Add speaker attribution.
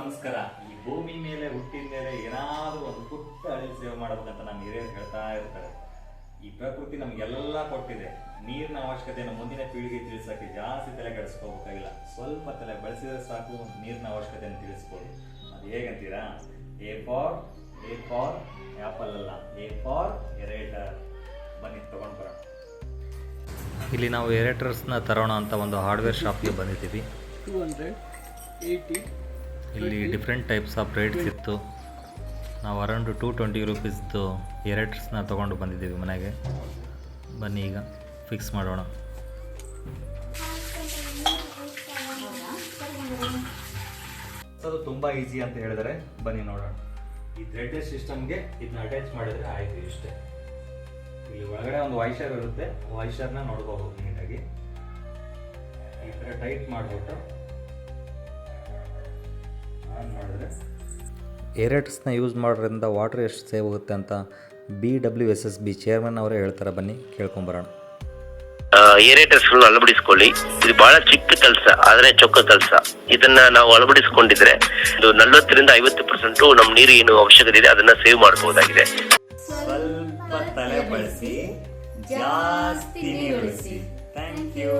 Speaker 1: ನಮಸ್ಕಾರ. ಈ ಭೂಮಿ ಮೇಲೆ ಹುಟ್ಟಿದ ಮೇಲೆ ಏನಾದರೂ ಒಂದು ಪುಟ್ಟ ಅಳಿಲು ಸೇವೆ ಮಾಡಬೇಕಂತ ನಮ್ಮ ಹಿರಿಯರು ಹೇಳ್ತಾ ಇರ್ತಾರೆ. ಈ ಪ್ರಕೃತಿ ನಮಗೆಲ್ಲ ಕೊಟ್ಟಿದೆ. ನೀರಿನ ಅವಶ್ಯಕತೆಯನ್ನು ಮುಂದಿನ ಪೀಳಿಗೆ ತಿಳಿಸೋಕ್ಕೆ ಜಾಸ್ತಿ ತಲೆ ಕೆಡಿಸ್ಕೋಬೇಕಾಗಿಲ್ಲ. ಸ್ವಲ್ಪ ತಲೆ ಬಳಸಿದ್ರೆ ಸಾಕು, ನೀರಿನ ಅವಶ್ಯಕತೆಯನ್ನು ತಿಳಿಸ್ಬೋದು. ಅದು ಹೇಗಂತೀರಾ? ಎ ಫಾರ್ ಆ್ಯಪಲ್ ಅಲ್ಲ, ಎ ಫಾರ್ ಎರೇಟರ್. ಬನ್ನಿ ತಗೊಂಡು ಬರೋಣ.
Speaker 2: ಇಲ್ಲಿ ನಾವು ಎರೇಟರ್ಸ್ನ ತರೋಣ ಅಂತ ಒಂದು ಹಾರ್ಡ್ವೇರ್ ಶಾಪ್ಗೆ ಬಂದಿದ್ದೀವಿ.
Speaker 3: 280.
Speaker 2: ಇಲ್ಲಿ ಡಿಫ್ರೆಂಟ್ ಟೈಪ್ಸ್ ಆಫ್ ರೇಟ್ಸ್ ಇತ್ತು. ನಾವು ಅರೌಂಡ್ 220 ರುಪೀಸ್ದು ಎರೇಟರ್ಸ್ನ ತೊಗೊಂಡು ಬಂದಿದ್ದೀವಿ ಮನೆಗೆ. ಬನ್ನಿ ಈಗ ಫಿಕ್ಸ್ ಮಾಡೋಣ.
Speaker 1: ಅದು ತುಂಬ ಈಸಿ ಅಂತ ಹೇಳಿದರೆ ಬನ್ನಿ ನೋಡೋಣ. ಈ ಥ್ರೆಡ್ ಸಿಸ್ಟಮ್ಗೆ ಇದನ್ನ ಅಟ್ಯಾಚ್ ಮಾಡಿದರೆ ಆಯಿತು, ಇಷ್ಟೇ. ಇಲ್ಲಿ ಒಳಗಡೆ ಒಂದು ವೈಶರ್ ಇರುತ್ತೆ, ವೈಶರ್ನ ನೋಡ್ಕೋಬೇಕು ನೀಟಾಗಿ. ಈ ಥರ ಟೈಟ್ ಮಾಡಿಬಿಟ್ಟು ಆನ್ ಮಾಡಿದ್ರೆ
Speaker 2: ಎರೇಟರ್ಸ್ನ ಯೂಸ್ ಮಾಡೋದ್ರಿಂದ ವಾಟರ್ ಎಷ್ಟು ಸೇವ್ ಆಗುತ್ತೆ ಅಂತ BWSSB ಚೇರ್ಮನ್ ಅವರೇ ಹೇಳ್ತಾರೆ. ಬನ್ನಿ ಕೇಳ್ಕೊಂಬರೋಣ.
Speaker 4: ಏರೇಟರ್ಸ್ ಅಳವಡಿಸ್ಕೊಳ್ಳಿ. ಇದು ಬಹಳ ಚಿಕ್ಕ ಕೆಲಸ, ಆದ್ರೆ ಚೊಕ್ಕ ಕೆಲಸ. ಇದನ್ನ ನಾವು ಅಳವಡಿಸಿಕೊಂಡಿದ್ರೆ ಇದು 40-50% ನಮ್ಮ ನೀರು ಏನು ಅವಶ್ಯಕತೆ ಇದೆ ಅದನ್ನ ಸೇವ್ ಮಾಡಬಹುದಾಗಿದೆ.
Speaker 1: ಸ್ವಲ್ಪ ತಲೆ ಬಳಸಿ ಜಾಸ್ತಿ ನೀರು ಉಳಿಸಿ. Thank you.